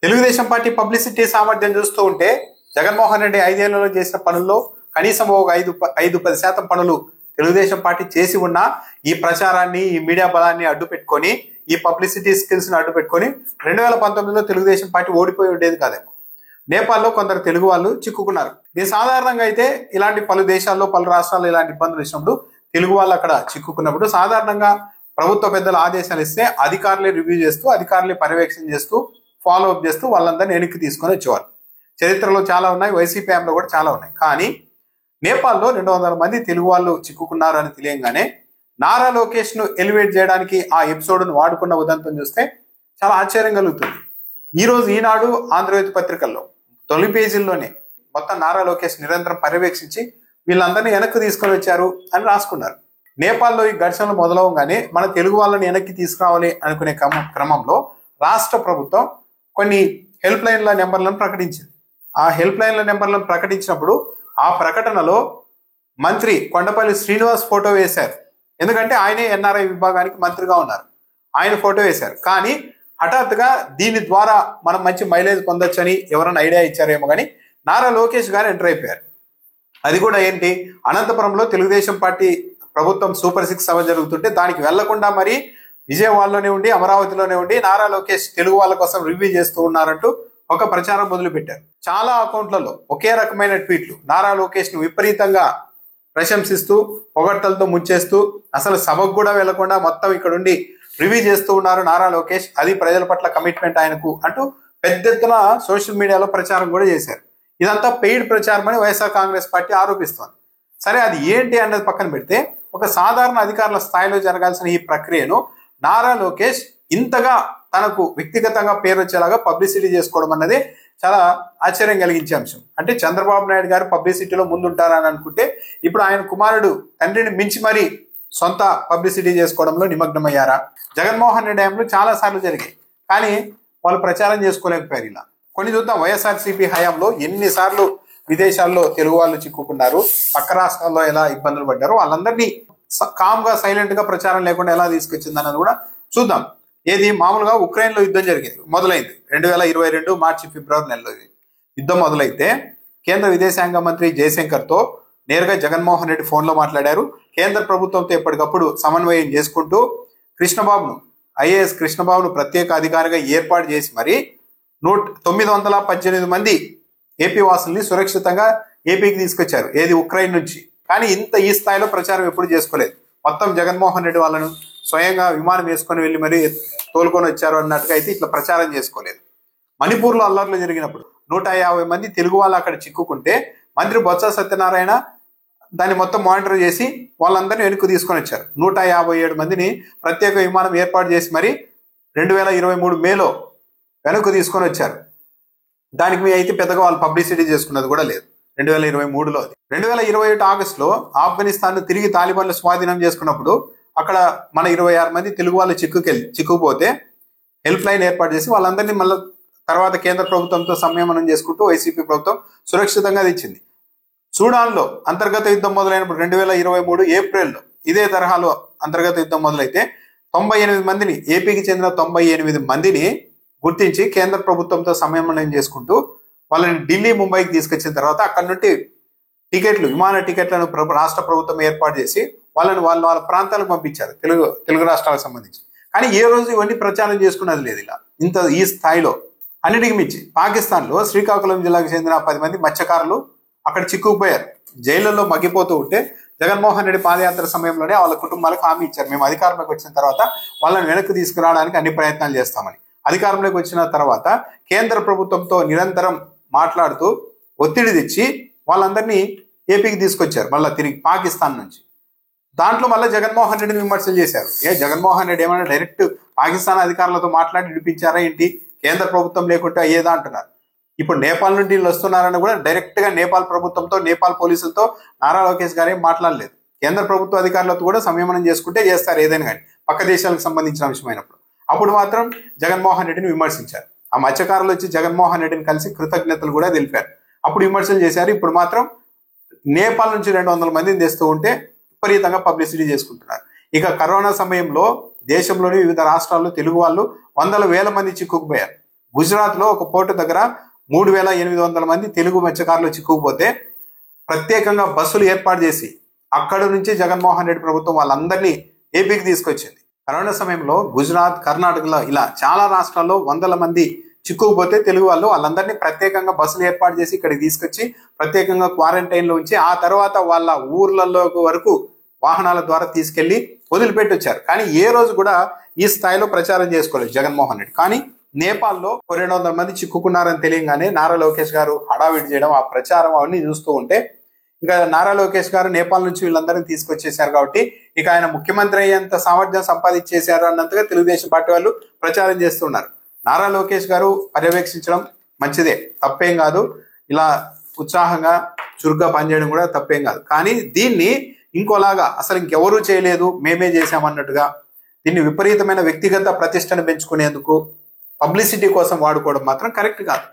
Telugu Desam party publicity సామర్థ్యం చూస్తూ ఉంటే జగన్మోహన్ రెడ్డి 5 ఏళ్లలో చేసిన పనుల్లో కనీసం ఒక 5-10% పనులు తెలుగుదేశం పార్టీ చేసి ఉన్నా ఈ ప్రచారాన్ని, ఈ మీడియా బలాన్ని అడ్డు పెట్టుకొని, ఈ పబ్లిసిటీ స్కిల్స్ ని అడ్డు పెట్టుకొని 2019లో తెలుగుదేశం పార్టీ ఓడిపోయి ఉండేది కాదేమో. నేపాల్లో కొందరు తెలుగు వాళ్ళు చిక్కుకున్నారు. ఇది సాధారణంగా అయితే ఇలాంటి పలు దేశాల్లో, పలు రాష్ట్రాల్లో ఇలాంటి ఇబ్బందులు వచ్చినప్పుడు తెలుగు వాళ్ళు అక్కడ చిక్కుకున్నప్పుడు సాధారణంగా ప్రభుత్వ పెద్దలు ఆదేశాలు ఇస్తే అధికారులే రివ్యూ చేస్తూ, అధికారులే పర్యవేక్షణ చేస్తూ, ఫాలో అప్ చేస్తూ వాళ్ళందరినీ వెనక్కి తీసుకొని వచ్చేవారు. చరిత్రలో చాలా ఉన్నాయి, వైసీపీ హయాంలో కూడా చాలా ఉన్నాయి. కానీ నేపాల్లో 200 మంది తెలుగు వాళ్ళు చిక్కుకున్నారు అని తెలియంగానే నారా లోకేష్ ను ఎలివేట్ చేయడానికి ఆ ఎపిసోడ్ను వాడుకున్న ఉదంతం చూస్తే చాలా ఆశ్చర్యం కలుగుతుంది. ఈ రోజు ఈనాడు, ఆంధ్రజ్యోతి పత్రికల్లో తొలి పేజీల్లోనే మొత్తం నారా లోకేష్ నిరంతరం పర్యవేక్షించి వీళ్ళందరినీ వెనక్కి తీసుకొని వచ్చారు అని రాసుకున్నారు. నేపాల్లో ఈ ఘర్షణలు మొదలవగానే మన తెలుగు వాళ్ళని వెనక్కి తీసుకురావాలి అనుకునే క్రమంలో రాష్ట్ర ప్రభుత్వం కొన్ని హెల్ప్ లైన్ల నెంబర్లను ప్రకటించింది. ఆ హెల్ప్ లైన్ల నెంబర్లను ప్రకటించినప్పుడు ఆ ప్రకటనలో మంత్రి కొండపల్లి శ్రీనివాస్ ఫోటో వేశారు. ఎందుకంటే ఆయనే ఎన్ఆర్ఐ విభాగానికి మంత్రిగా ఉన్నారు. ఆయన ఫోటో వేశారు. కానీ హఠాత్తుగా దీని ద్వారా మనం మంచి మైలేజ్ పొందొచ్చని ఎవరైనా ఐడియా ఇచ్చారేమో కానీ నారా లోకేష్ గారు ఎంటర్ అయిపోయారు. అది కూడా ఏంటి, అనంతపురంలో తెలుగుదేశం పార్టీ ప్రభుత్వం సూపర్ 6 సభ జరుగుతుంటే దానికి వెళ్లకుండా మరి విజయవాడలోనే ఉండి, అమరావతిలోనే ఉండి నారా లోకేష్ తెలుగు వాళ్ళ కోసం రివ్యూ చేస్తూ ఉన్నారంటూ ఒక ప్రచారం మొదలు పెట్టారు. చాలా అకౌంట్లలో ఒకే రకమైన ట్వీట్లు నారా లోకేష్ ను విపరీతంగా ప్రశంసిస్తూ, పొగడ్తలతో ముంచేస్తూ, అసలు సభకు కూడా వెళ్లకుండా మొత్తం ఇక్కడ ఉండి రివ్యూ చేస్తూ ఉన్నారు నారా లోకేష్, అది ప్రజల పట్ల కమిట్మెంట్ ఆయనకు అంటూ పెద్ద ఎత్తున సోషల్ మీడియాలో ప్రచారం కూడా చేశారు. ఇదంతా పెయిడ్ ప్రచారం అని వైఎస్ఆర్ కాంగ్రెస్ పార్టీ ఆరోపిస్తోంది. సరే, అది ఏంటి అన్నది పక్కన పెడితే ఒక సాధారణ అధికారుల స్థాయిలో జరగాల్సిన ఈ ప్రక్రియను నారా లోకేష్ ఇంతగా తనకు వ్యక్తిగతంగా పేరు వచ్చేలాగా పబ్లిసిటీ చేసుకోవడం అన్నది చాలా ఆశ్చర్యం కలిగించే అంశం. అంటే చంద్రబాబు నాయుడు గారు పబ్లిసిటీలో ముందుంటారని అనుకుంటే ఇప్పుడు ఆయన కుమారుడు తండ్రిని మించి మరీ సొంత పబ్లిసిటీ చేసుకోవడంలో నిమగ్నమయ్యారా? జగన్మోహన్ రెడ్డి హయాంలో చాలా సార్లు జరిగాయి, కానీ వాళ్ళు ప్రచారం చేసుకోలేకపోయారు. ఇలా కొన్ని చూద్దాం. వైఎస్ఆర్సీపీ హయాంలో ఎన్నిసార్లు విదేశాల్లో తెలుగు వాళ్ళు చిక్కుకున్నారు, పక్క రాష్ట్రాల్లో ఎలా ఇబ్బందులు పడ్డారు, వాళ్ళందరినీ కామ్ గా, సైలెంట్ గా ప్రచారం లేకుండా ఎలా తీసుకొచ్చింది అన్నది కూడా చూద్దాం. ఏది మామూలుగా ఉక్రెయిన్ లో యుద్ధం జరిగింది, మొదలైంది 2022 మార్చి ఫిబ్రవరి నెలలో యుద్ధం మొదలైతే కేంద్ర విదేశాంగ మంత్రి జయశంకర్ తో నేరుగా జగన్మోహన్ రెడ్డి ఫోన్లో మాట్లాడారు. కేంద్ర ప్రభుత్వంతో ఎప్పటికప్పుడు సమన్వయం చేసుకుంటూ కృష్ణబాబును, ఐఏఎస్ కృష్ణబాబును ప్రత్యేక అధికారిగా ఏర్పాటు చేసి మరి 918 మంది ఏపీ వాసుల్ని సురక్షితంగా ఏపీకి తీసుకొచ్చారు. ఏది ఉక్రెయిన్ నుంచి. కానీ ఈ స్థాయిలో ప్రచారం ఎప్పుడు చేసుకోలేదు. మొత్తం జగన్మోహన్ రెడ్డి వాళ్ళను స్వయంగా విమానం వేసుకొని వెళ్ళి మరి తోలుకొని వచ్చారు అన్నట్టుగా అయితే ఇట్లా ప్రచారం చేసుకోలేదు. మణిపూర్లో అల్లర్లు జరిగినప్పుడు 150 మంది తెలుగు వాళ్ళు అక్కడ చిక్కుకుంటే మంత్రి బొత్స సత్యనారాయణ దాన్ని మొత్తం మానిటర్ చేసి వాళ్ళందరినీ వెనుక తీసుకొని వచ్చారు. 157 మందిని ప్రత్యేక విమానం ఏర్పాటు చేసి మరి 2023 మేలో వెనుక తీసుకొని వచ్చారు. దానికి మీ అయితే పెద్దగా వాళ్ళు పబ్లిసిటీ చేసుకున్నది కూడా లేదు 2023లో. 2021 ఆగస్టులో ఆఫ్ఘనిస్తాన్ తిరిగి తాలిబాన్లు స్వాధీనం చేసుకున్నప్పుడు అక్కడ మన 26 మంది తెలుగు వాళ్ళు చిక్కుపోతే హెల్ప్ లైన్ ఏర్పాటు చేసి వాళ్ళందరినీ మళ్ళీ తర్వాత కేంద్ర ప్రభుత్వంతో సంయమనం చేసుకుంటూ వైసీపీ ప్రభుత్వం సురక్షితంగా తెచ్చింది. సూడాన్లో అంతర్గత యుద్ధం మొదలైనప్పుడు 2023 ఏప్రిల్లో ఇదే తరహాలో అంతర్గత యుద్ధం మొదలైతే 98 మందిని, ఏపీకి చెందిన 98 మందిని గుర్తించి కేంద్ర ప్రభుత్వంతో సమన్వయం చేసుకుంటూ వాళ్ళని ఢిల్లీ, ముంబైకి తీసుకొచ్చిన తర్వాత అక్కడ నుండి టికెట్లు, విమాన టికెట్లను రాష్ట్ర ప్రభుత్వం ఏర్పాటు చేసి వాళ్ళని వాళ్ళ ప్రాంతాలకు పంపించారు, తెలుగు రాష్ట్రాలకు సంబంధించి. కానీ ఏ రోజు ఇవన్నీ ప్రచారం చేసుకున్నది లేదు. ఇలా ఈ స్థాయిలో అన్నిటికి మించి పాకిస్తాన్లో శ్రీకాకుళం జిల్లాకు చెందిన 10 మంది మత్స్యకారులు అక్కడ చిక్కుకుపోయారు. జైళ్లలో మగ్గిపోతూ ఉంటే జగన్మోహన్ రెడ్డి పాదయాత్ర సమయంలోనే వాళ్ళ కుటుంబాలకు హామీ ఇచ్చారు, మేము అధికారంలోకి వచ్చిన తర్వాత వాళ్ళని వెనక్కి తీసుకురావడానికి అన్ని ప్రయత్నాలు చేస్తామని. అధికారంలోకి వచ్చిన తర్వాత కేంద్ర ప్రభుత్వంతో నిరంతరం మాట్లాడుతూ ఒత్తిడి తెచ్చి వాళ్ళందరినీ ఏపీకి తీసుకొచ్చారు, మళ్ళీ తిరిగి పాకిస్తాన్ నుంచి. దాంట్లో మళ్ళీ జగన్మోహన్ రెడ్డిని విమర్శలు చేశారు. జగన్మోహన్ రెడ్డి ఏమైనా డైరెక్ట్ పాకిస్తాన్ అధికారులతో మాట్లాడి విడిపించారా ఏంటి, కేంద్ర ప్రభుత్వం లేకుంటే అయ్యేదా అంటున్నారు. ఇప్పుడు నేపాల్ నుండి వీళ్ళు వస్తున్నారని కూడా డైరెక్ట్ గా నేపాల్ ప్రభుత్వంతో, నేపాల్ పోలీసులతో నారా లోకేష్ గారు ఏం మాట్లాడలేదు. కేంద్ర ప్రభుత్వ అధికారులతో కూడా సంయమనం చేసుకుంటే చేస్తారు ఏదైనా కానీ, పక్క దేశాలకు సంబంధించిన అంశమైనప్పుడు. అప్పుడు మాత్రం జగన్మోహన్ రెడ్డిని విమర్శించారు. ఆ మత్స్యకారులు వచ్చి జగన్మోహన్ రెడ్డిని కలిసి కృతజ్ఞతలు కూడా తెలిపారు, అప్పుడు విమర్శలు చేశారు. ఇప్పుడు మాత్రం నేపాల్ నుంచి 200 మందిని తెస్తూ ఉంటే విపరీతంగా పబ్లిసిటీ చేసుకుంటున్నారు. ఇక కరోనా సమయంలో దేశంలోని వివిధ రాష్ట్రాల్లో తెలుగు వాళ్ళు 100,000 మంది చిక్కుకుపోయారు. గుజరాత్ లో ఒక పోర్టు దగ్గర 3,800 మంది తెలుగు మత్స్యకారులు చిక్కుకుపోతే ప్రత్యేకంగా బస్సులు ఏర్పాటు చేసి అక్కడ నుంచి జగన్మోహన్ రెడ్డి ప్రభుత్వం వాళ్ళందరినీ ఏపీకి తీసుకొచ్చింది. కరోనా సమయంలో గుజరాత్, కర్ణాటకలో ఇలా చాలా రాష్ట్రాల్లో వందల మంది చిక్కుకుపోతే తెలుగు వాళ్ళందరినీ ప్రత్యేకంగా బస్సులు ఏర్పాటు చేసి ఇక్కడికి తీసుకొచ్చి ప్రత్యేకంగా క్వారంటైన్ లో ఉంచి ఆ తర్వాత వాళ్ళ ఊర్లలో వరకు వాహనాల ద్వారా తీసుకెళ్లి వదిలిపెట్టి వచ్చారు. కానీ ఏ రోజు కూడా ఈ స్థాయిలో ప్రచారం చేసుకోలేదు జగన్మోహన్ రెడ్డి. కానీ నేపాల్లో 200 మంది చిక్కుకున్నారని తెలియగానే నారా లోకేష్ గారు హడావిడి చేయడం, ఆ ప్రచారం అవన్నీ చూస్తూ ఉంటే ఇంకా నారా లోకేష్ గారు నేపాల్ నుంచి వీళ్ళందరినీ తీసుకొచ్చేసారు కాబట్టి ఇక ఆయన ముఖ్యమంత్రి అయ్యేంత సామర్థ్యం సంపాదించేశారు అన్నంతగా తెలుగుదేశం పార్టీ వాళ్ళు ప్రచారం చేస్తున్నారు. నారా లోకేష్ గారు పర్యవేక్షించడం మంచిదే, తప్పేం కాదు. ఇలా ఉత్సాహంగా చురుగ్గా పనిచేయడం కూడా తప్పేం కాదు. కానీ దీన్ని ఇంకోలాగా అసలు ఇంకెవరూ చేయలేదు మేమే చేశామన్నట్టుగా దీన్ని విపరీతమైన వ్యక్తిగత ప్రతిష్టను పెంచుకునేందుకు పబ్లిసిటీ కోసం వాడుకోవడం మాత్రం కరెక్ట్ కాదు.